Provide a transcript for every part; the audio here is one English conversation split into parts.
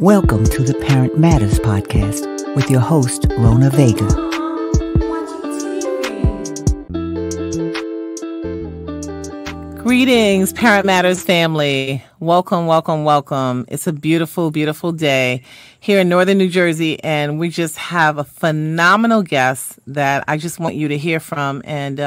Welcome to the Parent Matterz podcast with your host, Rona Vega. Greetings, Parent Matterz family. Welcome, welcome, welcome. It's a beautiful, beautiful day here in Northern New Jersey, and we just have a phenomenal guest that I just want you to hear from. And,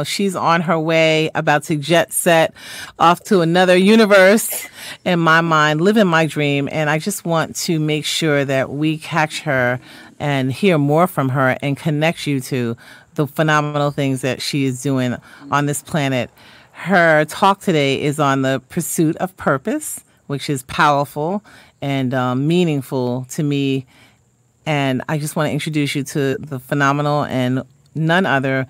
she's on her way, about to jet set off to another universe in my mind, living my dream. And I just want to make sure that we catch her and hear more from her and connect you to the phenomenal things that she is doing on this planet. Her talk today is on the pursuit of purpose, which is powerful and meaningful to me. And I just want to introduce you to the phenomenal and none other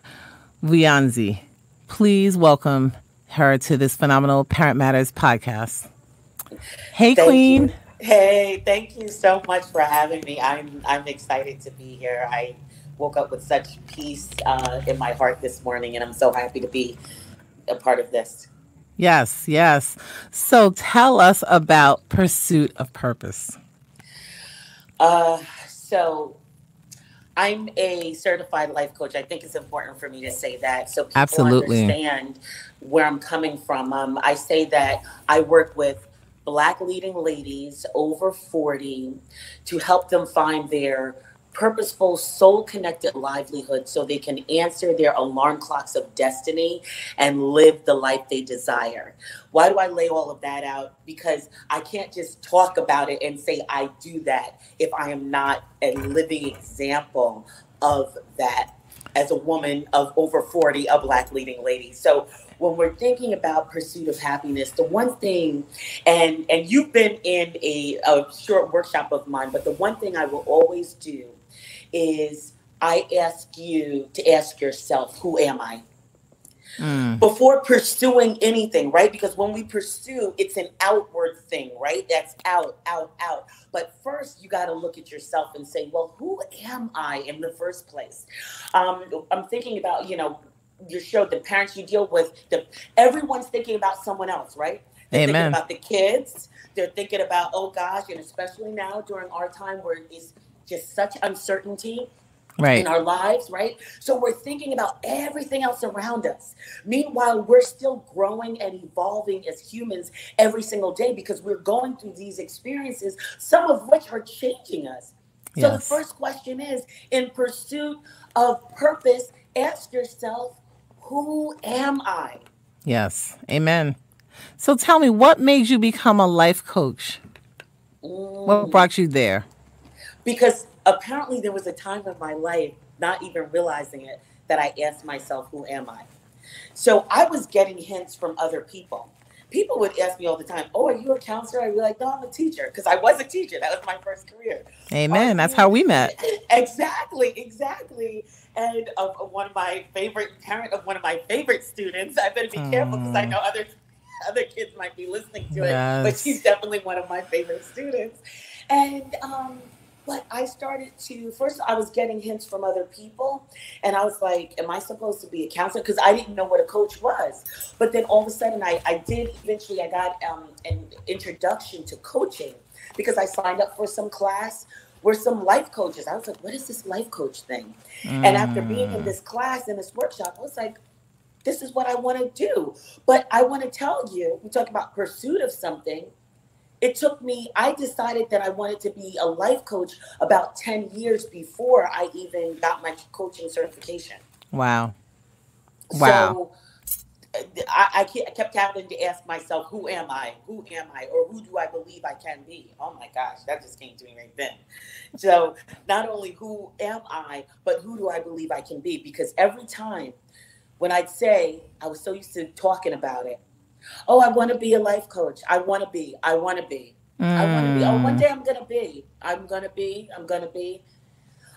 Vuyanzi. Please welcome her to this phenomenal Parent Matterz podcast. Hey, Queen. Hey, thank you so much for having me. I'm excited to be here. I woke up with such peace in my heart this morning, and I'm so happy to be a part of this. Yes, yes. So tell us about Pursuit of Purpose. So I'm a certified life coach. I think it's important for me to say that so people Absolutely understand where I'm coming from. I say that I work with Black leading ladies over 40 to help them find their purposeful, soul-connected livelihood so they can answer their alarm clocks of destiny and live the life they desire. Why do I lay all of that out? Because I can't just talk about it and say I do that if I am not a living example of that as a woman of over 40, a Black leading lady. So when we're thinking about pursuit of happiness, the one thing, and you've been in a short workshop of mine, but the one thing I will always do is I ask you to ask yourself, who am I? Before pursuing anything, right? Because when we pursue, it's an outward thing, right? That's out, out, out. But first, you got to look at yourself and say, well, who am I in the first place? I'm thinking about, your show, the parents you deal with, everyone's thinking about someone else, right? They're Amen. Thinking about the kids. They're thinking about, oh gosh, and especially now during our time where it's just such uncertainty in our lives, right? So we're thinking about everything else around us. Meanwhile, we're still growing and evolving as humans every single day because we're going through these experiences, some of which are changing us. So the first question is, in pursuit of purpose, ask yourself, who am I? Yes. Amen. So tell me, what made you become a life coach? What brought you there? Because apparently there was a time in my life, not even realizing it, that I asked myself, who am I? So I was getting hints from other people. People would ask me all the time, oh, are you a counselor? I'd be like, no, I'm a teacher. Because I was a teacher. That was my first career. Amen. That's how we met. Exactly. And one of my favorite students, I better be careful because I know other kids might be listening to it. But she's definitely one of my favorite students. And but I started to, first I was getting hints from other people, and I was like, am I supposed to be a counselor? Because I didn't know what a coach was. But then all of a sudden I got an introduction to coaching because I signed up for some class where some life coaches, I was like, what is this life coach thing? And after being in this class, in this workshop, I was like, this is what I want to do. But I want to tell you, we talk about pursuit of something. It took me, I decided that I wanted to be a life coach about 10 years before I even got my coaching certification. Wow. So I kept having to ask myself, who am I? Or who do I believe I can be? Oh my gosh, that just came to me right then. So not only who am I, but who do I believe I can be? Because every time when I'd say, I was so used to talking about it, oh, I want to be a life coach. I want to be. Oh, one day I'm going to be.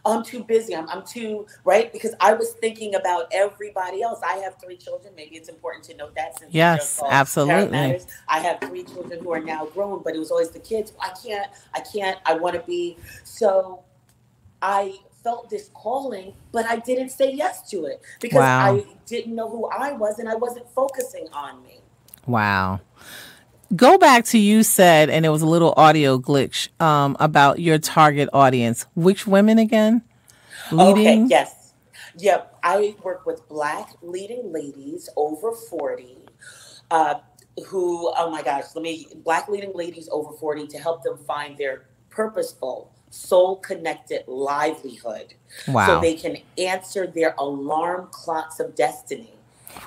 Oh, I'm too busy. I'm too, right? Because I was thinking about everybody else. I have 3 children. Maybe it's important to note that. Since yes, absolutely. I have 3 children who are now grown, but it was always the kids. I can't, I want to be. So I felt this calling, but I didn't say yes to it because I didn't know who I was and I wasn't focusing on me. Wow. Go back to you said, and it was a little audio glitch about your target audience. Which women again? Okay, Leading? yes. Yep, I work with Black leading ladies over 40 uh, who, oh my gosh, Black leading ladies over 40 to help them find their purposeful, soul connected livelihood so Wow. they can answer their alarm clocks of destiny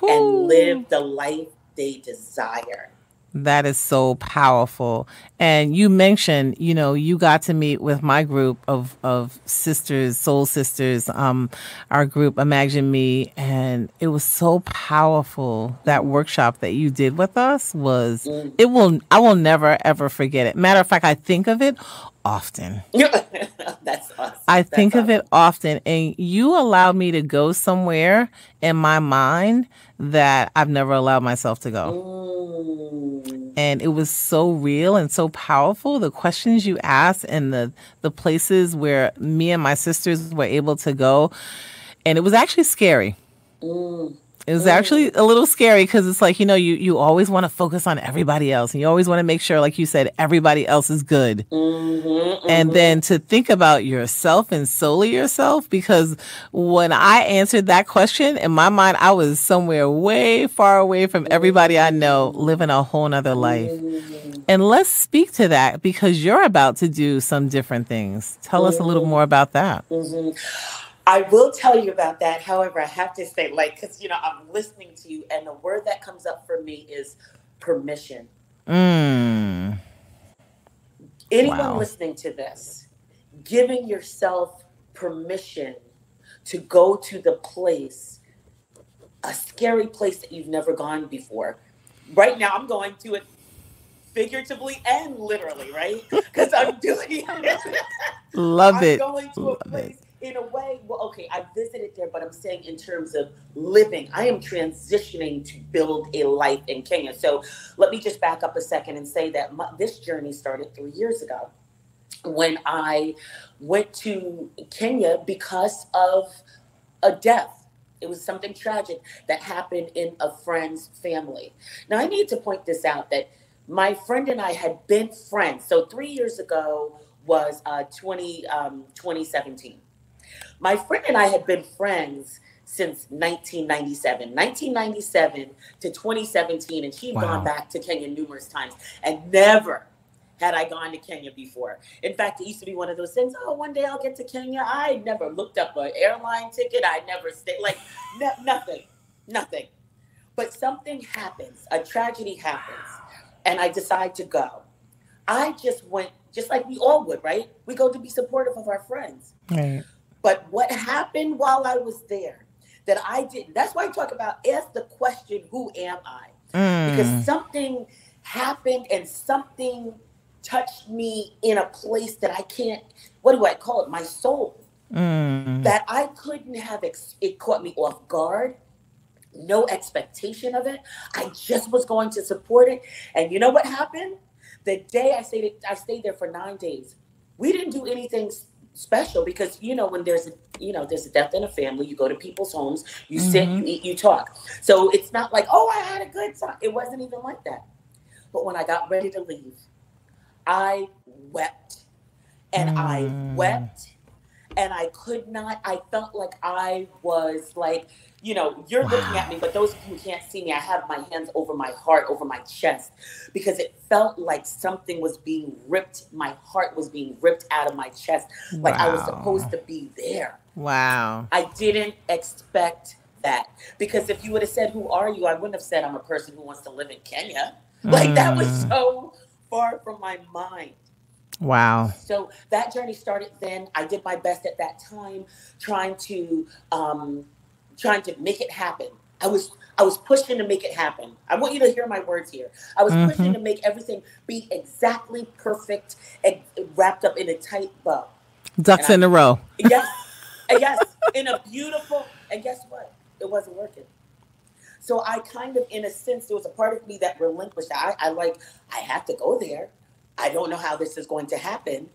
and Whew. live the life they desire. That is so powerful. And you mentioned, you got to meet with my group of sisters, soul sisters, our group, Imagine Me. And it was so powerful. That workshop that you did with us Mm. I will never, ever forget it. Matter of fact, I think of it often. That's awesome. I That's think of it awesome. often, and you allowed me to go somewhere in my mind that I've never allowed myself to go. Mm. And it was so real and so powerful. The questions you asked and the places where me and my sisters were able to go. And it was actually scary. Mm. It was Mm. actually a little scary because it's like, you always want to focus on everybody else. And you always want to make sure, like you said, everybody else is good. Mm-hmm, And mm-hmm. then to think about yourself and solely yourself, because when I answered that question, in my mind, I was somewhere way far away from everybody I know, living a whole nother life. Mm. And let's speak to that because you're about to do some different things. Tell us a little Mm. more about that. Mm-hmm. I will tell you about that. However, I have to say, because, I'm listening to you, and the word that comes up for me is permission. Mm. Anyone Wow. listening to this, giving yourself permission to go to the place, a scary place that you've never gone before. Right now, I'm going to it figuratively and literally, right? Because I'm doing it. Love I'm it. going to a Love it. place in a way. Well, okay, I visited there, but I'm saying in terms of living, I am transitioning to build a life in Kenya. So let me just back up a second and say that this journey started 3 years ago when I went to Kenya because of a death. It was something tragic that happened in a friend's family. Now, I need to point this out that my friend and I had been friends. So 3 years ago was 2017. My friend and I had been friends since 1997 to 2017, and she'd gone Wow. back to Kenya numerous times, and never had I gone to Kenya before. In fact, it used to be one of those things, oh, one day I'll get to Kenya. I never looked up an airline ticket. I never stayed, nothing. But something happens, a tragedy happens, and I decide to go. I just went, just like we all would, right? We go to be supportive of our friends. Right. But what happened while I was there that I didn't, that's why I talk about, ask the question, who am I? Because Mm. something happened and something touched me in a place that I can't, what do I call it? My soul. Mm. That I couldn't have, it caught me off guard. No expectation of it. I just was going to support it. And you know what happened? The day I stayed there for 9 days. We didn't do anything special because when there's a death in a family, you go to people's homes, you sit, Mm-hmm. you eat, you talk. So it's not like, oh, I had a good time. It wasn't even like that. But when I got ready to leave, I wept and I Mm. wept and I could not. I felt like I was like, you're looking at Wow. me, but those of you who can't see me, I have my hands over my heart, over my chest, because it felt like something was being ripped. My heart was being ripped out of my chest, like I was supposed Wow. to be there. Wow. I didn't expect that, because if you would have said, who are you? I wouldn't have said I'm a person who wants to live in Kenya. Like that was Mm. so far from my mind. Wow. So that journey started then. I did my best at that time, trying to make it happen. I was pushing to make it happen. I want you to hear my words here. I was Mm-hmm. pushing to make everything be exactly perfect and wrapped up in a tight bow. And Ducks in a row. yes, and yes, in a beautiful. And guess what? It wasn't working. So I kind of, in a sense, there was a part of me that relinquished. I had to go there. I don't know how this is going to happen.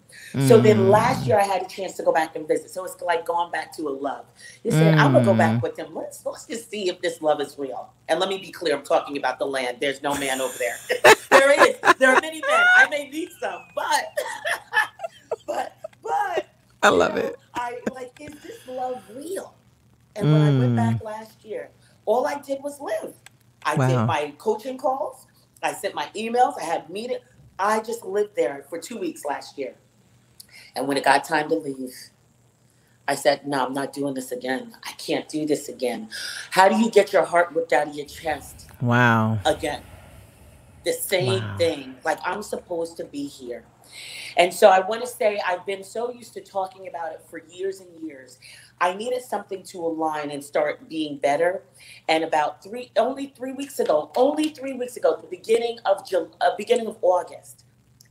So then last year I had a chance to go back and visit. So it's like going back to a love. He said, I'm going to go back with him. Let's just see if this love is real. And let me be clear, I'm talking about the land. There's no man over there. There is. There are many men. I may need some, but I love it. I like, is this love real? And when I went back last year, all I did was live. I did my coaching calls. I sent my emails. I had meetings. I just lived there for 2 weeks last year. And when it got time to leave, I said, no, I'm not doing this again. I can't do this again. How do you get your heart ripped out of your chest? Wow. Again. The same thing. Like, I'm supposed to be here. And so I want to say I've been so used to talking about it for years and years. I needed something to align and start being better. And about only 3 weeks ago, the beginning of August,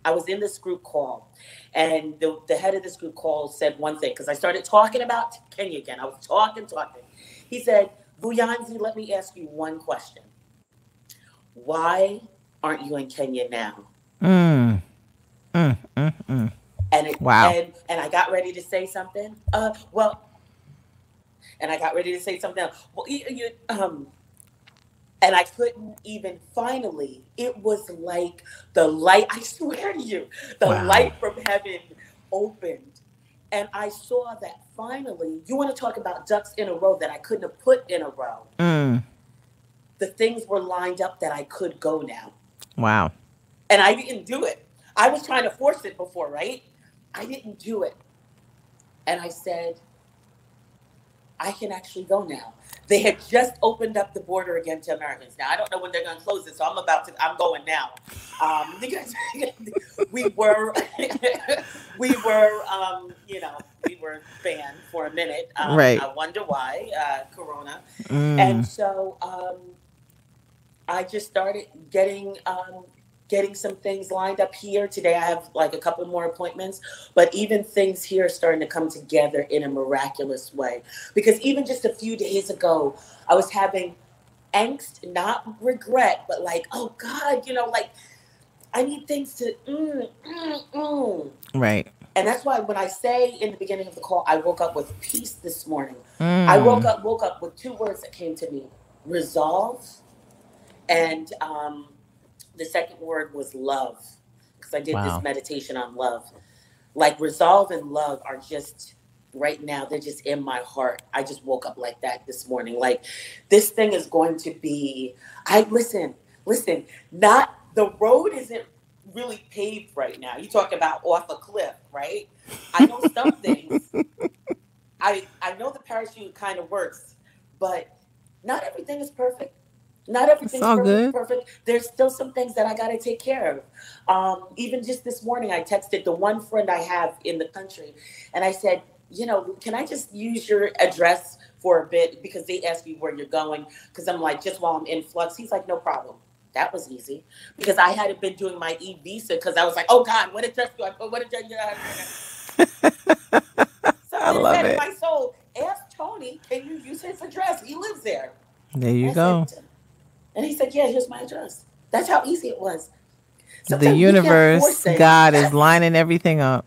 I was in this group call. And the head of this group call said one thing, because I started talking about Kenya again. I was talking. He said, Vuyanzi, let me ask you one question. Why aren't you in Kenya now? And I got ready to say something. And I got ready to say something else. And I couldn't even. Finally, it was like the light. I swear to you, the light from heaven opened, and I saw that finally. You want to talk about ducks in a row that I couldn't have put in a row? The things were lined up that I could go now. Wow. And I didn't do it. I was trying to force it before, right? I didn't do it. And I said, I can actually go now. They had just opened up the border again to Americans. Now, I don't know when they're going to close it, so I'm going now. Because we were banned for a minute. Right. I wonder why, Corona. And so I just started getting some things lined up here. Today I have like a couple more appointments, but even things here are starting to come together in a miraculous way. Because even just a few days ago, I was having angst, not regret, but like, oh God, like I need things to, Right. And that's why when I say in the beginning of the call, I woke up with peace this morning. I woke up with two words that came to me: resolve, and the second word was love, because I did this meditation on love. Like resolve and love are just right now, they're just in my heart. I just woke up like that this morning. Like this thing is going to be, listen, not, the road isn't really paved right now. You talk about off a cliff, right? I know some things. I know the parachute kind of works, but not everything is perfect. Not everything's perfect. There's still some things that I got to take care of. Even just this morning, I texted the one friend I have in the country, and I said, can I just use your address for a bit? Because they asked me where you're going. Because I'm like, just while I'm in flux. He's like, no problem. That was easy. Because I hadn't been doing my e-visa because I was like, oh God, what address do I put? What address? I love it. In my soul, ask Tony, can you use his address? He lives there. There you go. And he said, yeah, here's my address. That's how easy it was. The universe, God is lining everything up.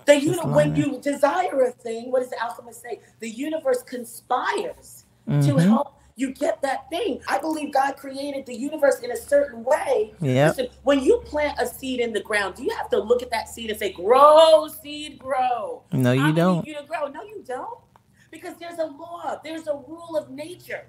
When you desire a thing, what does the alchemist say? The universe conspires to help you get that thing. I believe God created the universe in a certain way. Yep. Listen, when you plant a seed in the ground, do you have to look at that seed and say, grow, seed, grow? No, you don't. You to grow. No, you don't. Because there's a law. There's a rule of nature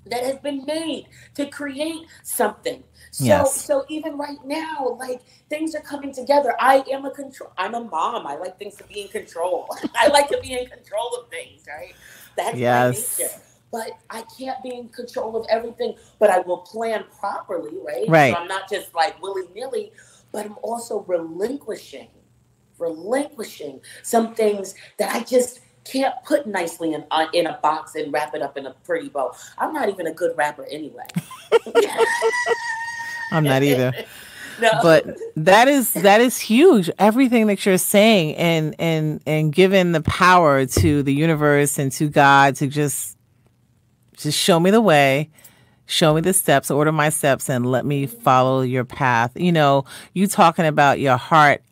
that has been made to create something. So even right now, like things are coming together. I'm a mom. I like things to be in control. I like to be in control of things, right? That's my nature. But I can't be in control of everything, but I will plan properly, right? Right. So I'm not just like willy-nilly, but I'm also relinquishing some things that I just can't put nicely in a box and wrap it up in a pretty bow. I'm not even a good rapper anyway. I'm not either. No. But that is huge. Everything that you're saying and giving the power to the universe and to God to just show me the way, show me the steps, order my steps, and let me follow your path. You talking about your heart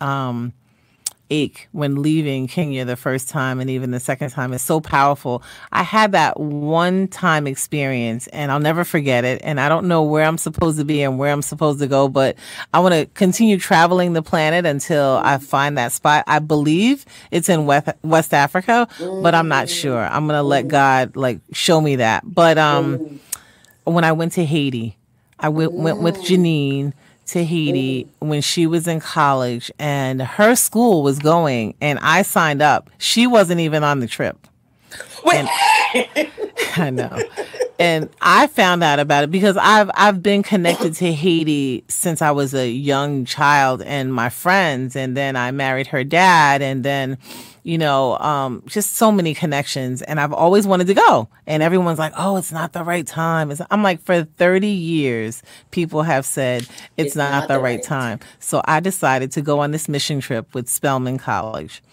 ache when leaving Kenya the first time and even the second time is so powerful. I had that one time experience and I'll never forget it. And I don't know where I'm supposed to be and where I'm supposed to go, but I want to continue traveling the planet until I find that spot. I believe it's in West Africa, but I'm not sure. I'm going to let God show me that. But when I went to Haiti, I went with Janine to Haiti when she was in college, and her school was going, and I signed up. She wasn't even on the trip. And, I know. And I found out about it because I've been connected to Haiti since I was a young child and my friends, and then I married her dad, and then just so many connections, and I've always wanted to go. And everyone's like, oh, it's not the right time. I'm like, for 30 years, people have said it's not the right time. So I decided to go on this mission trip with Spelman College.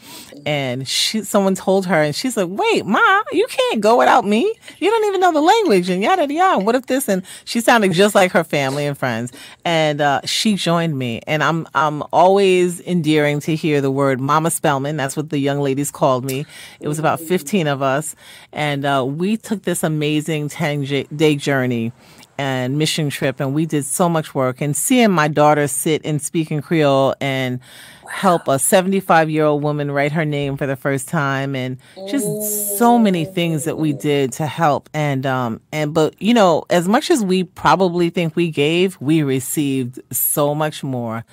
And someone told her, and she's like, wait, Ma, you can't go without me. You don't even know the language, and yada, yada. What if this? And she sounded just like her family and friends. And she joined me. And I'm always endearing to hear the word Mama Spelman. That's what the young ladies called me. It was about 15 of us, and we took this amazing 10-day journey and mission trip, and we did so much work. And seeing my daughter sit and speak in Creole and help a 75-year-old woman write her name for the first time, and just so many things that we did to help. But as much as we probably think we gave, we received so much more.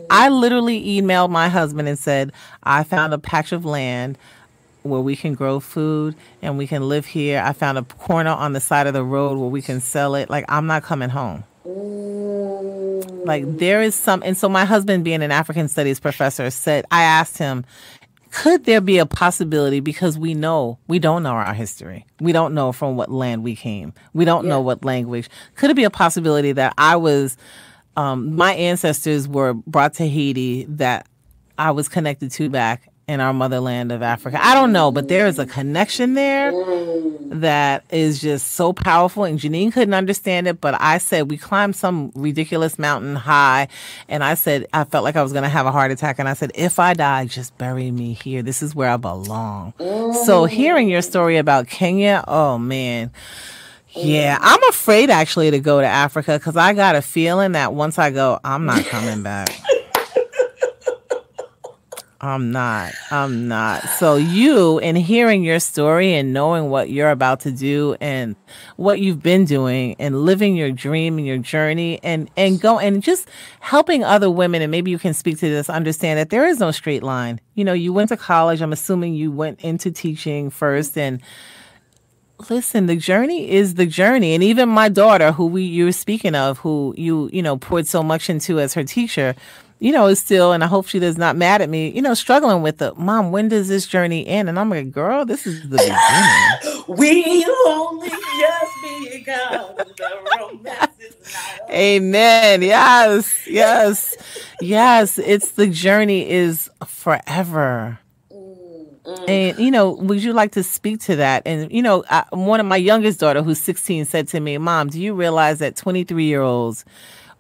I literally emailed my husband and said, I found a patch of land where we can grow food and we can live here. I found a corner on the side of the road where we can sell it. I'm not coming home. There is some, and so my husband, being an African studies professor, I asked him, could there be a possibility, because we don't know our history. We don't know from what land we came. We don't know what language. Could it be a possibility that my ancestors were brought to Haiti, that I was connected to back in our motherland of Africa? I don't know, but there is a connection there that is just so powerful. And Janine couldn't understand it, but I said, we climbed some ridiculous mountain high, and I said, I felt like I was going to have a heart attack, and I said, if I die, just bury me here. This is where I belong. So hearing your story about Kenya, oh man. Yeah, I'm afraid actually to go to Africa, because I got a feeling that once I go, I'm not coming back. I'm not. So and hearing your story and knowing what you're about to do and what you've been doing and living your dream and your journey and just helping other women, and maybe you can speak to this, understand that there is no straight line. You went to college. I'm assuming you went into teaching first, and listen, the journey is the journey. And even my daughter, who you were speaking of, who you poured so much into as her teacher, is still, and I hope she does not mad at me, struggling with Mom, when does this journey end? And I'm like, girl, this is the beginning. We only just begun. The romance is not over. Amen. Yes. It's the journey is forever. And, would you like to speak to that? And, one of my youngest daughter, who's 16, said to me, Mom, do you realize that 23-year-olds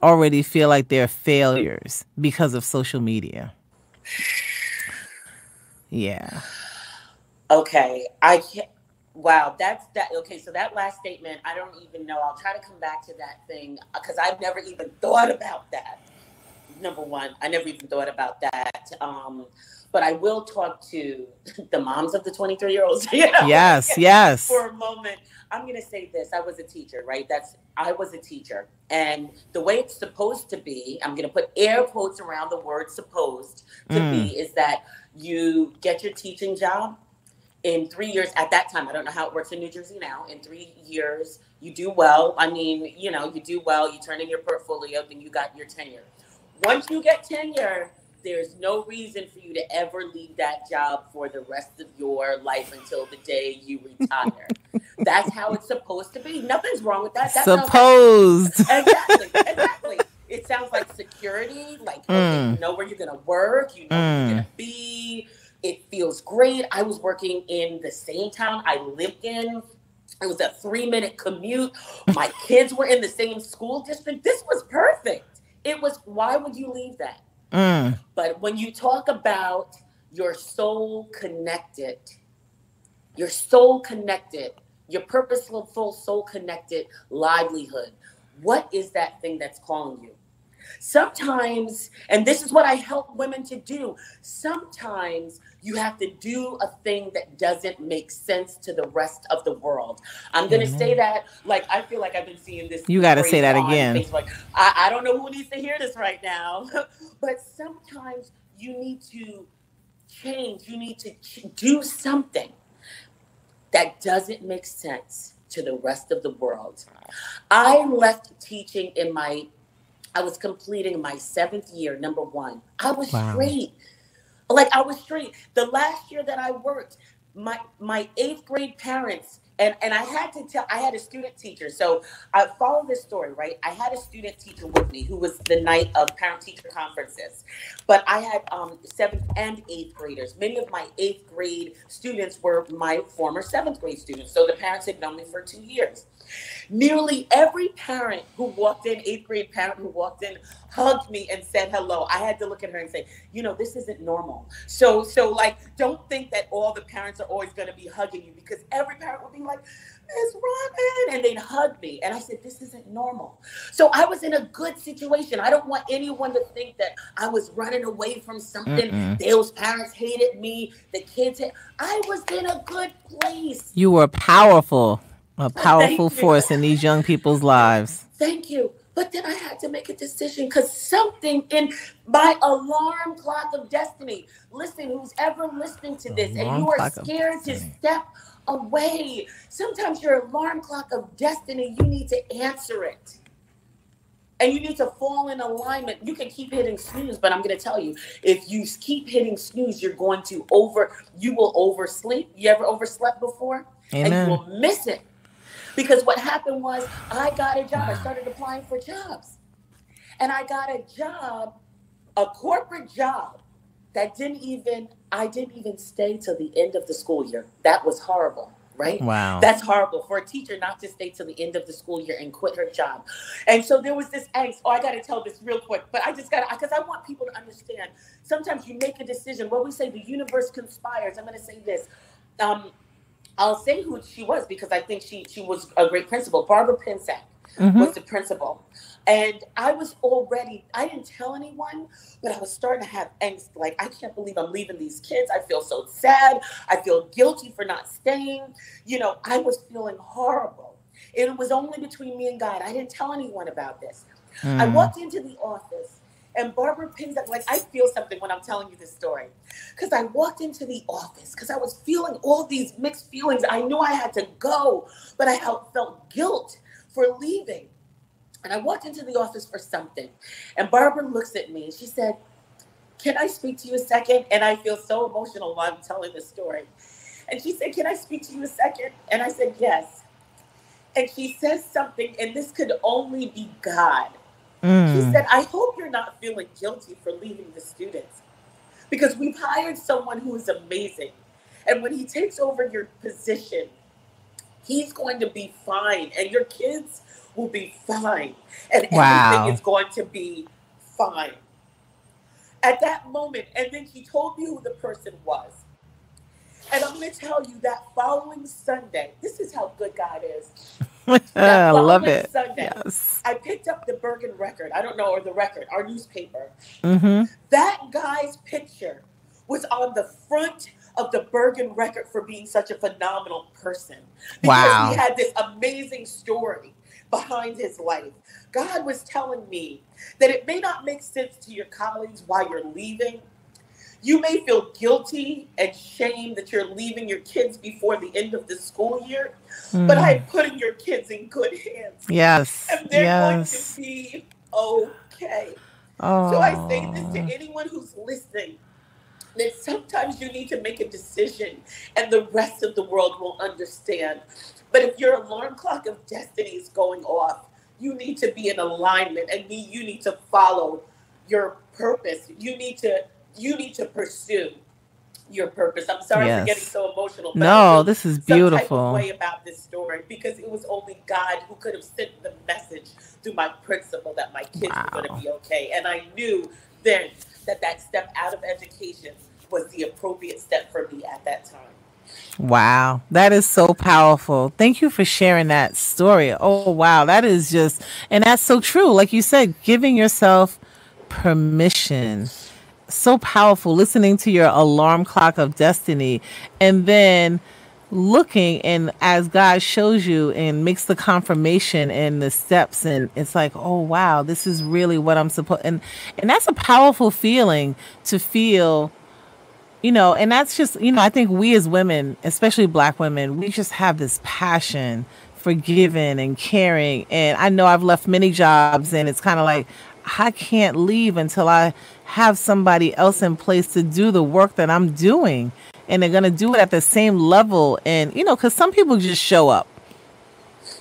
already feel like they're failures because of social media? Yeah. Okay. I can't. Wow. That's that. Okay. So that last statement, I don't even know. I'll try to come back to that thing, because I've never even thought about that. Number one, I never even thought about that. But I will talk to the moms of the 23-year-olds. Yes. For a moment. I'm going to say this. I was a teacher, right? I was a teacher. And the way it's supposed to be, I'm going to put air quotes around the word supposed to be, is that you get your teaching job in 3 years. At that time, I don't know how it works in New Jersey now. In 3 years, you do well. I mean, you do well. You turn in your portfolio, then you got your tenure. Once you get tenure, there's no reason for you to ever leave that job for the rest of your life until the day you retire. That's how it's supposed to be. Nothing's wrong with that. Supposed. Exactly. It sounds like security. Okay, you know where you're going to work. You know where you're going to be. It feels great. I was working in the same town I lived in It was a 3-minute commute. My kids were in the same school district. This was perfect. It was, why would you leave that? But when you talk about your soul connected, your purposeful soul connected livelihood, what is that thing that's calling you? Sometimes, and this is what I help women to do, sometimes you have to do a thing that doesn't make sense to the rest of the world. I'm going to say that, like, I feel like I've been seeing this. You got to say that again. Facebook. I don't know who needs to hear this right now, but sometimes you need to change. You need to do something that doesn't make sense to the rest of the world. I left teaching I was completing my 7th year, number 1. I was straight. Like, I was straight. The last year that I worked, my 8th grade parents, and I had a student teacher. So I follow this story, right? I had a student teacher with me who was the night of parent-teacher conferences. But I had 7th and 8th graders. Many of my 8th grade students were my former 7th grade students. So the parents had known me for 2 years. Nearly every parent who walked in, 8th grade parent who walked in, hugged me and said hello. I had to look at her and say, this isn't normal. So like, don't think that all the parents are always going to be hugging you, because every parent would be like, Miss Robin, and they'd hug me. And I said, this isn't normal. So I was in a good situation. I don't want anyone to think that I was running away from something. Those parents hated me. The kids I was in a good place. You were powerful. A powerful force in these young people's lives. Thank you. But then I had to make a decision, because something in my alarm clock of destiny, listen, who's ever listening to this, and you are scared to step away. Sometimes your alarm clock of destiny, you need to answer it. And you need to fall in alignment. You can keep hitting snooze, but I'm going to tell you, if you keep hitting snooze, you will oversleep. You ever overslept before? Amen. And you will miss it. Because what happened was, I got a job. I started applying for jobs. And I got a job, a corporate job, I didn't even stay till the end of the school year. That was horrible, right? Wow. That's horrible for a teacher not to stay till the end of the school year and quit her job. And so there was this angst. I got to tell this real quick, but because I want people to understand, sometimes you make a decision. What we say, the universe conspires. I'm going to say this. I'll say who she was, because I think she was a great principal. Barbara Pinsack was the principal. And I didn't tell anyone, but I was starting to have angst. Like, I can't believe I'm leaving these kids. I feel so sad. I feel guilty for not staying. I was feeling horrible. It was only between me and God. I didn't tell anyone about this. I walked into the office. And Barbara Pinsack, like, I feel something when I'm telling you this story. Because I walked into the office because I was feeling all these mixed feelings. I knew I had to go, but I felt guilt for leaving. And I walked into the office for something. And Barbara looks at me and she said, "Can I speak to you a second?" And I feel so emotional while I'm telling this story. And she said, "Can I speak to you a second?" And I said, "Yes." And she says something, and this could only be God. She said, "I hope you're not feeling guilty for leaving the students, because we've hired someone who is amazing. And when he takes over your position, he's going to be fine. And your kids will be fine. And everything is going to be fine." At that moment, and then she told me who the person was. And I'm going to tell you, that following Sunday, this is how good God is. I love it. Sunday, yes. I picked up the Bergen Record. I don't know, or the Record, our newspaper. Mm-hmm. That guy's picture was on the front of the Bergen Record for being such a phenomenal person. Because he had this amazing story behind his life. God was telling me that it may not make sense to your colleagues why you're leaving. You may feel guilty and shame that you're leaving your kids before the end of the school year, but I'm putting your kids in good hands. Yes. And they're going to be okay. Oh. So I say this to anyone who's listening, that sometimes you need to make a decision and the rest of the world will understand. But if your alarm clock of destiny is going off, you need to be in alignment, and you need to follow your purpose. You need to pursue your purpose. I'm sorry for getting Yes. so emotional, but I No, feel this is some type of beautiful. way about this story because it was only God who could have sent the message through my principal that my kids were going to Wow. be okay. And I knew then that that step out of education was the appropriate step for me at that time. Wow. That is so powerful. Thank you for sharing that story. Oh, wow. That is just, and that's so true. Like you said, giving yourself permission. So powerful. Listening to your alarm clock of destiny and then looking and as God shows you and makes the confirmation and the steps and it's like, oh wow, this is really what I'm supposed and that's a powerful feeling to feel, and that's just, I think we as women, especially black women, we just have this passion for giving and caring. And I know I've left many jobs and it's kind of like, I can't leave until I have somebody else in place to do the work that I'm doing. And they're going to do it at the same level. And, because some people just show up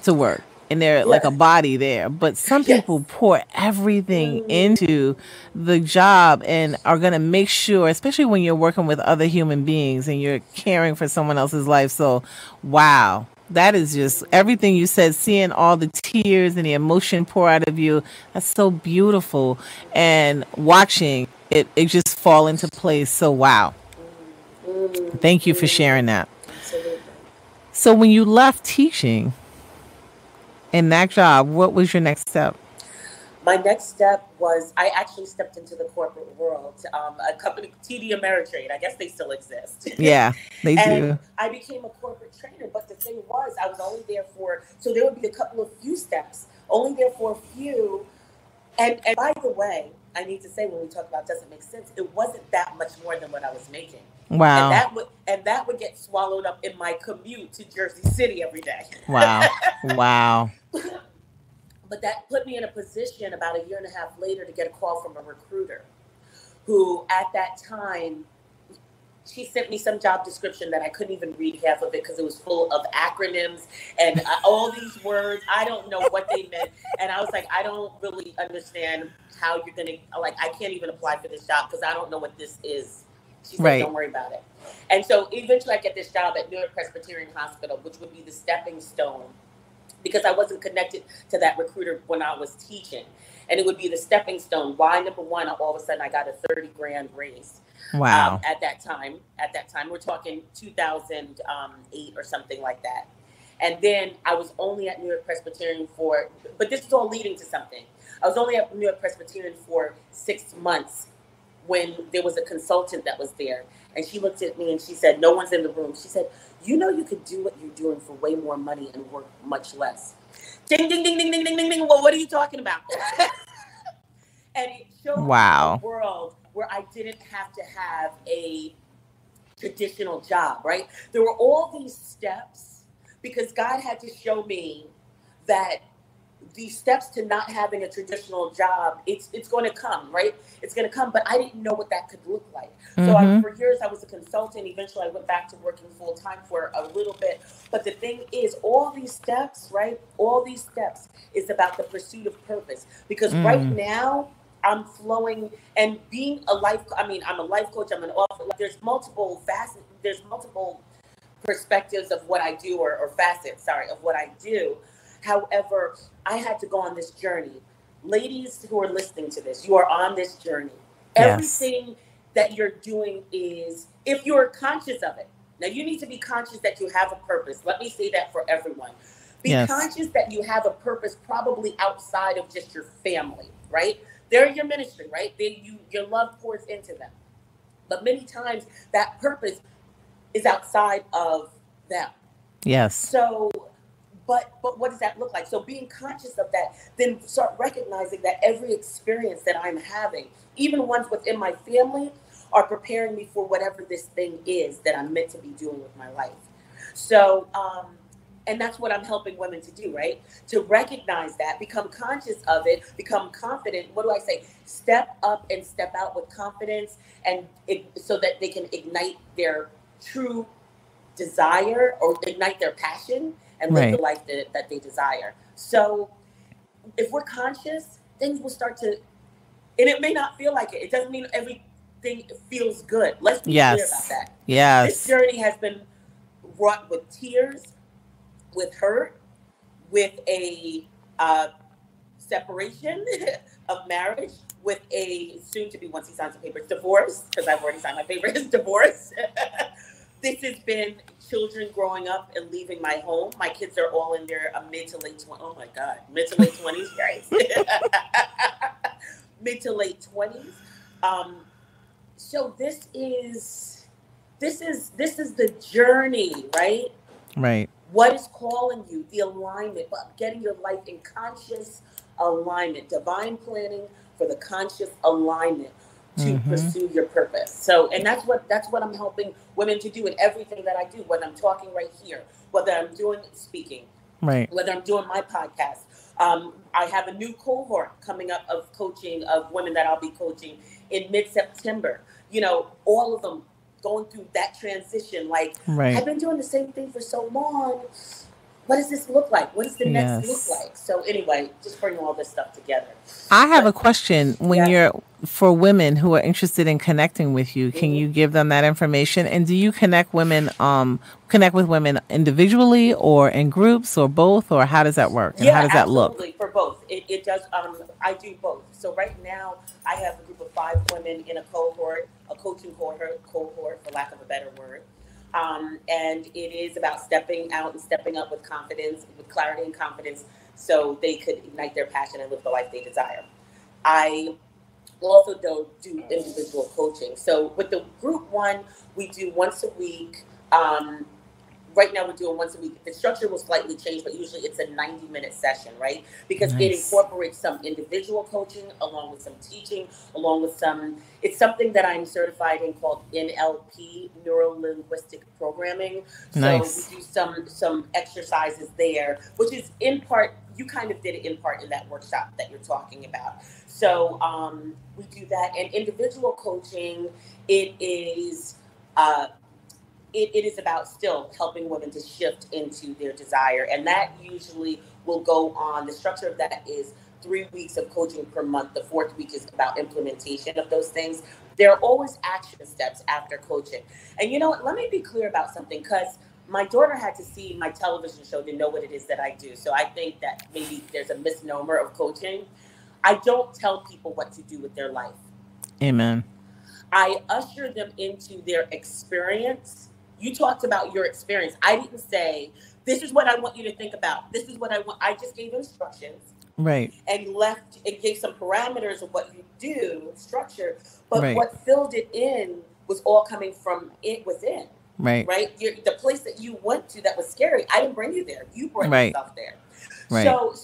to work and they're like Yeah. a body there, but some Yes. people pour everything into the job and are going to make sure, especially when you're working with other human beings and you're caring for someone else's life. So wow, that is just everything you said, seeing all the tears and the emotion pour out of you. That's so beautiful. And watching it just fall into place. So wow, thank you for sharing that. Absolutely. So when you left teaching in that job, what was your next step? My next step was I actually stepped into the corporate world. A company, TD Ameritrade, I guess they still exist. Yeah, they And do. I became a corporate trainer. But the thing was, I was only there so there would be a couple of few steps, only there for a few. And by the way, I need to say when we talk about doesn't make sense, it wasn't that much more than what I was making. And Wow. that would get swallowed up in my commute to Jersey City every day. Wow. Wow. But that put me in a position about a year and a half later to get a call from a recruiter who at that time, she sent me some job description that I couldn't even read half of it because it was full of acronyms and all these words. I don't know what they meant. And I was like, I don't really understand how you're going to, like, I can't even apply for this job because I don't know what this is. She said, Right. don't worry about it. And so eventually I get this job at New York Presbyterian Hospital, which would be the stepping stone because I wasn't connected to that recruiter when I was teaching. And it would be the stepping stone. Why, number one, all of a sudden I got a 30 grand raise. Wow. At that time, we're talking 2008 or something like that. And then I was only at New York Presbyterian but this is all leading to something. I was only at New York Presbyterian for 6 months when there was a consultant that was there. And she looked at me and she said, no one's in the room. She said, you could do what you're doing for way more money and work much less. Ding, ding, ding, ding, ding, ding, ding, ding. Well, what are you talking about? And it showed me Wow. a world where I didn't have to have a traditional job, right? There were all these steps because God had to show me that these steps to not having a traditional job, it's going to come, right? It's going to come, but I didn't know what that could look like. So for years, I was a consultant. Eventually, I went back to working full time for a little bit. But the thing is, all these steps, right? All these steps is about the pursuit of purpose. Because right now, I'm flowing and being a I'm a life coach. I'm an author. There's multiple facets. There's multiple perspectives of what I do or facets, of what I do. However, I had to go on this journey. Ladies who are listening to this, you are on this journey. Yes. Everything that you're doing is, if you're conscious of it. Now, you need to be conscious that you have a purpose. Let me say that for everyone. Be conscious that you have a purpose probably outside of just your family, right? They're your ministry, right? Your love pours into them. But many times that purpose is outside of them. Yes. So, but what does that look like? So being conscious of that, then start recognizing that every experience that I'm having, even ones within my family, are preparing me for whatever this thing is that I'm meant to be doing with my life. So, and that's what I'm helping women to do, right? To recognize that, become conscious of it, become confident. What do I say? Step up and step out with confidence, and so that they can ignite their true desire or ignite their passion and live the life that they desire. So if we're conscious, then we'll start to, and it may not feel like it. It doesn't mean everything everything feels good. Let's be clear about Yes. that. This Yes. journey has been wrought with tears, with hurt, with a separation of marriage, with a soon to be, once he signs the papers, divorce, because I've already signed my papers, divorce. This has been children growing up and leaving my home. My kids are all in their mid to late 20s. Oh my God, mid to late 20s, right? Mid to late 20s. So this is the journey, right? Right. What is calling you? The alignment, getting your life in conscious alignment, divine planning for the conscious alignment to pursue your purpose. So, and that's what I'm helping women to do in everything that I do, whether I'm talking right here, whether I'm doing speaking, Right. whether I'm doing my podcast. I have a new cohort coming up of coaching of women that I'll be coaching in mid-September. You know, all of them going through that transition. Like, Right. I've been doing the same thing for so long. What does this look like? What does the next look like? So anyway, just bring all this stuff together. I have a question. When you're for women who are interested in connecting with you, can Mm-hmm. you give them that information? And do you connect with women individually or in groups or both, or how does that work? And how does that look? Absolutely, for both. It does. I do both. So right now, I have a group of 5 women in a cohort, a coaching cohort, for lack of a better word. And it is about stepping out and stepping up with confidence, with clarity and confidence, so they could ignite their passion and live the life they desire. I also do individual coaching. So with the group one, we do once a week. Right now we're doing once a week. The structure will slightly change, but usually it's a 90-minute session, right? Because it incorporates some individual coaching along with some teaching, along with it's something that I'm certified in called NLP, Neuro-Linguistic Programming. So we do some exercises there, which is in part, you kind of did it in part in that workshop that you're talking about. So we do that. And individual coaching, it is about still helping women to shift into their desire. And that usually will go on. The structure of that is 3 weeks of coaching per month. The 4th week is about implementation of those things. There are always action steps after coaching. And you know what? Let me be clear about something, because my daughter had to see my television show to know what it is that I do. So I think that maybe there's a misnomer of coaching. I don't tell people what to do with their life. Amen. I usher them into their experience. You talked about your experience. I didn't say, this is what I want you to think about. This is what I want. I just gave instructions. Right. And gave some parameters of what you do, structure. But what filled it in was all coming from it within. Right. Right? The place that you went to that was scary, I didn't bring you there. You brought yourself there. Right. So,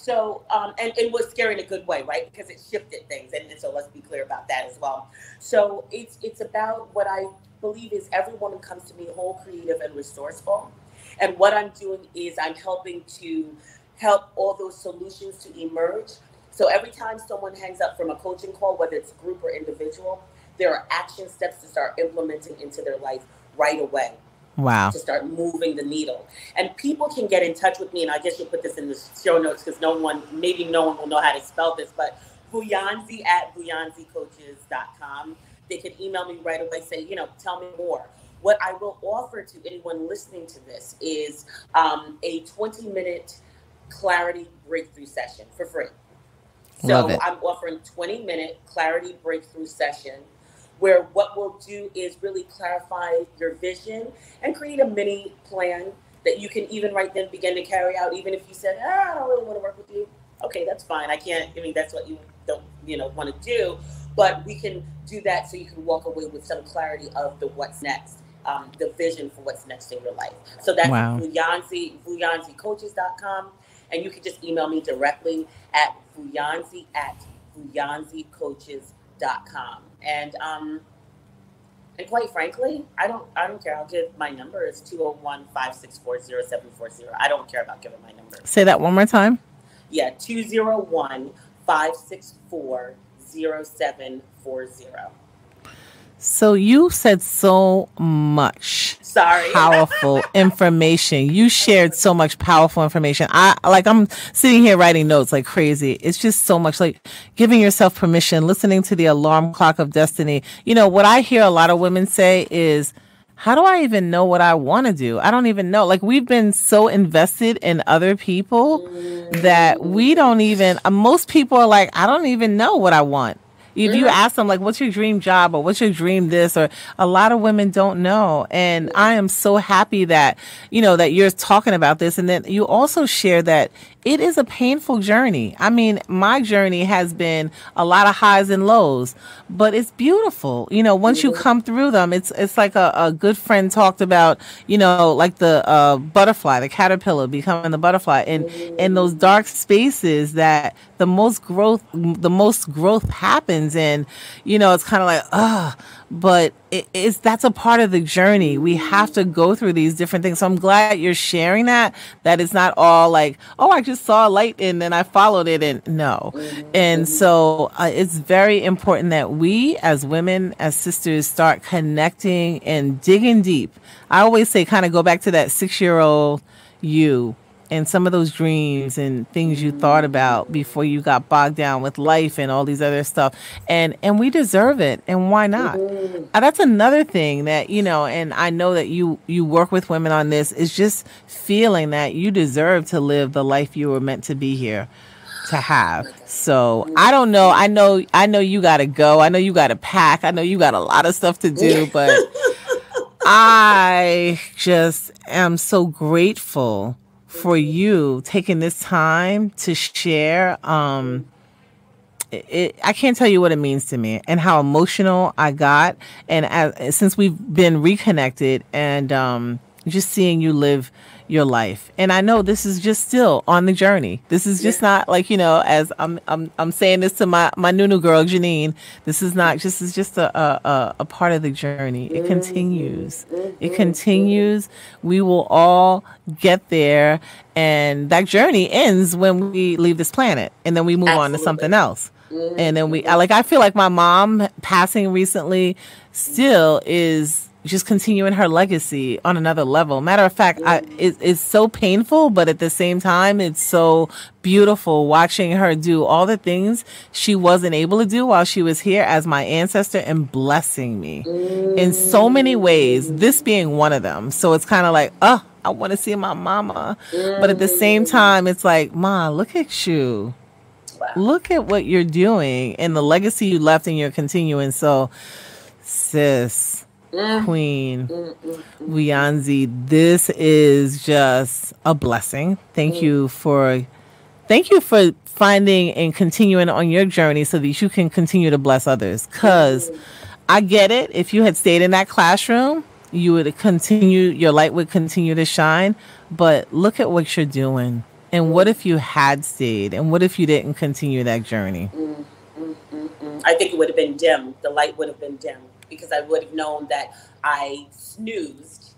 and it was scary in a good way, right? Because it shifted things. And so let's be clear about that as well. So it's about what I believe is every woman comes to me whole, creative, and resourceful. And what I'm doing is I'm helping to help all those solutions to emerge. So every time someone hangs up from a coaching call, whether it's group or individual, there are action steps to start implementing into their life right away. Wow. To start moving the needle. And people can get in touch with me, and I guess you'll put this in the show notes because maybe no one will know how to spell this, but Vuyanzi at vuyanzicoaches.com. They can email me right away, say, tell me more. What I will offer to anyone listening to this is a 20-minute clarity breakthrough session for free. So I'm offering 20-minute clarity breakthrough session where what we'll do is really clarify your vision and create a mini plan that you can even right then begin to carry out, even if you said, I don't really want to work with you. Okay, that's fine. That's what you don't, want to do. But we can do that so you can walk away with some clarity of the what's next, the vision for what's next in your life. So that's vuyanzicoaches.com. And you can just email me directly at vuyanzicoaches.com. And quite frankly, I don't care. I'll give my number. It's 201-564-0740. I don't care about giving my number. Say that one more time. Yeah, 201-564-0740. So you said so much Sorry. powerful information. You shared so much powerful information. I'm sitting here writing notes like crazy. It's just so much, like giving yourself permission, listening to the alarm clock of destiny. You know, what I hear a lot of women say is, how do I even know what I want to do? I don't even know. Like, we've been so invested in other people that we don't even, most people are like, I don't even know what I want. If you ask them, like, what's your dream job or what's your dream this, or a lot of women don't know. And I am so happy that, you know, that you're talking about this. And then you also share that it is a painful journey. I mean, my journey has been a lot of highs and lows, but it's beautiful. You know, once you come through them, it's like a good friend talked about, you know, like the butterfly, the caterpillar becoming the butterfly, and in those dark spaces that the most growth happens. And, you know, it's kind of like, but that's a part of the journey. We have to go through these different things. So I'm glad you're sharing that it's not all like, oh, I just saw a light and then I followed it, and no. And so it's very important that we as women, as sisters, start connecting and digging deep. I always say, kind of go back to that 6-year-old you and some of those dreams and things you thought about before you got bogged down with life and all these other stuff. And we deserve it. And why not? That's another thing that, you know, and I know that you work with women on this, is just feeling that you deserve to live the life you were meant to be here to have. So I don't know. I know you got to go. I know you got to pack. I know you got a lot of stuff to do, but I just am so grateful for you taking this time to share. I can't tell you what it means to me and how emotional I got. And since we've been reconnected, and just seeing you live your life. And I know this is just still on the journey. This is just not like, you know, as I'm saying this to my Nunu girl, Janine, this is just a part of the journey. It continues. It continues. We will all get there. And that journey ends when we leave this planet, and then we move on to something else. And then I feel like my mom passing recently still is just continuing her legacy on another level. Matter of fact, it's so painful, but at the same time, it's so beautiful watching her do all the things she wasn't able to do while she was here as my ancestor, and blessing me in so many ways, this being one of them. So it's kind of like, I want to see my mama. But at the same time, it's like, Ma, look at you. Look at what you're doing and the legacy you left, and you're continuing. So, sis, Queen Vuyanzi, this is just a blessing. Thank you for finding and continuing on your journey so that you can continue to bless others. Because I get it. If you had stayed in that classroom, you would continue, your light would continue to shine. But look at what you're doing. And what if you had stayed? And what if you didn't continue that journey? I think it would have been dim. The light would have been dim, because I would have known that I snoozed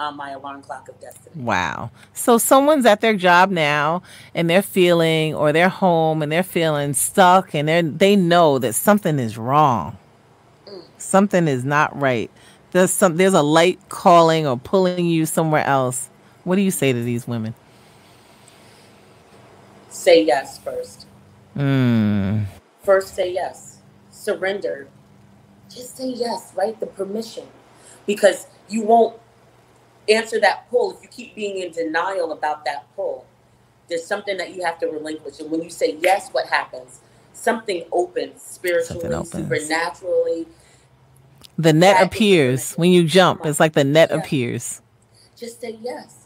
on my alarm clock of destiny. Wow. So someone's at their job now, and they're feeling, or they're home and they're feeling stuck, and they know that something is wrong. Something is not right. There's a light calling or pulling you somewhere else. What do you say to these women? Say yes first. First, say yes. Surrender. Just say yes, right? The permission. Because you won't answer that pull if you keep being in denial about that pull. There's something that you have to relinquish. And when you say yes, what happens? Something opens spiritually, supernaturally. The net appears when you jump. It's like the net appears. Just say yes.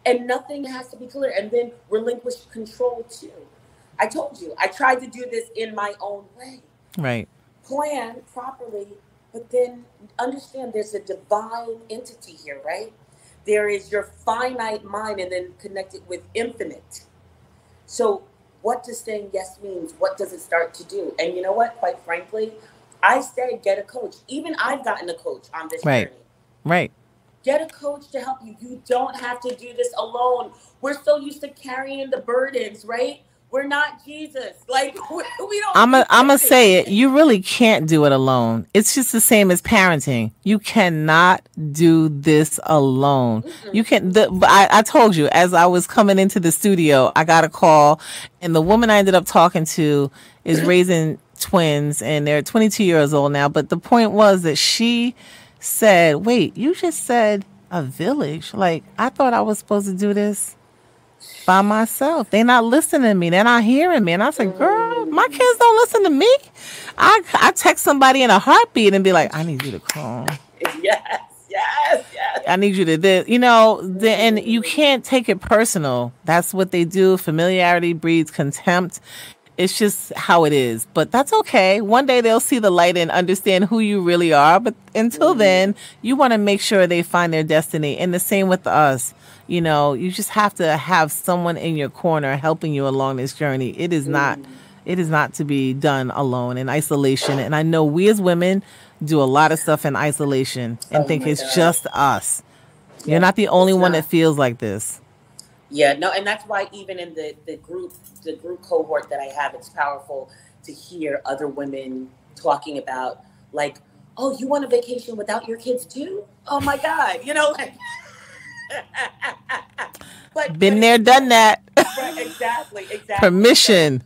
And nothing has to be clear. And then relinquish control too. I told you, I tried to do this in my own way. Right. Plan properly, but then understand there's a divine entity here, right? There is your finite mind, and then connect it with infinite. So what does saying yes means? What does it start to do? And you know what? Quite frankly, I say get a coach. Even I've gotten a coach on this journey. Right. Get a coach to help you. You don't have to do this alone. We're so used to carrying the burdens, right? We're not Jesus. Like, we don't. I'm gonna say it. You really can't do it alone. It's just the same as parenting. You cannot do this alone. Mm-hmm. You can. I told you, as I was coming into the studio, I got a call, and the woman I ended up talking to is raising twins, and they're 22 years old now. But the point was that she said, "Wait, you just said a village. Like, I thought I was supposed to do this by myself. They're not listening to me. They're not hearing me." And I said, "Girl, my kids don't listen to me. I text somebody in a heartbeat and be like, I need you to call. Yes. I need you to this." And you can't take it personal. That's what they do. Familiarity breeds contempt. It's just how it is. But that's okay. One day they'll see the light and understand who you really are. But until then, you want to make sure they find their destiny. And the same with us. You just have to have someone in your corner helping you along this journey. It is not to be done alone in isolation. And I know we as women do a lot of stuff in isolation and think it's just us. Yeah, you're not the only one that feels like this. Yeah, no, and that's why even in the group cohort that I have, it's powerful to hear other women talking about, like, oh, you want a vacation without your kids too? Oh my God, like. Been there, done that. Right, exactly. Permission.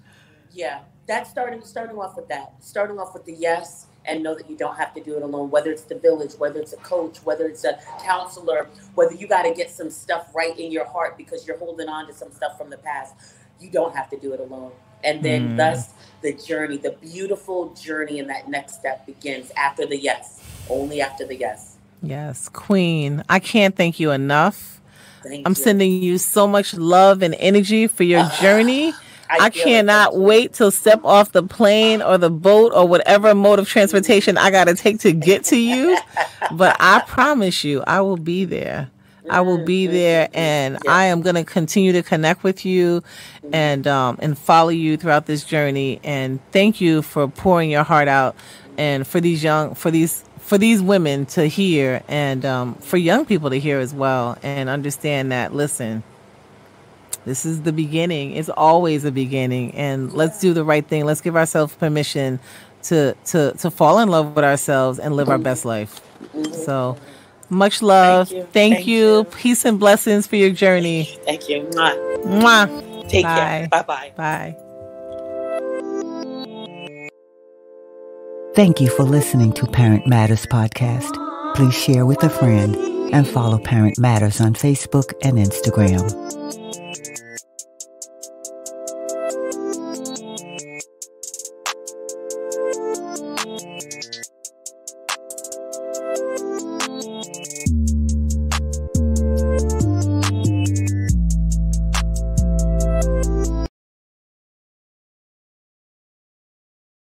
Yeah, that's starting off with that. Starting off with the yes, and know that you don't have to do it alone. Whether it's the village, whether it's a coach, whether it's a counselor, whether you got to get some stuff right in your heart because you're holding on to some stuff from the past. You don't have to do it alone. And then thus the journey, the beautiful journey, and that next step begins after the yes. Only after the yes. Yes, Queen. I can't thank you enough. I'm you. sending you so much love and energy for your journey. I cannot wait till step off the plane or the boat or whatever mode of transportation I got to take to get to you. But I promise you, I will be there. I will be there, and I am going to continue to connect with you and follow you throughout this journey. And thank you for pouring your heart out, and for these women to hear, and for young people to hear as well, and understand that, listen, this is the beginning. It's always a beginning, and let's do the right thing. Let's give ourselves permission to fall in love with ourselves and live our best life. So much love. Thank you. Peace and blessings for your journey. Thank you. Mwah. Mwah. Take care. Bye-bye. Bye. Thank you for listening to Parent Matterz podcast. Please share with a friend and follow Parent Matterz on Facebook and Instagram.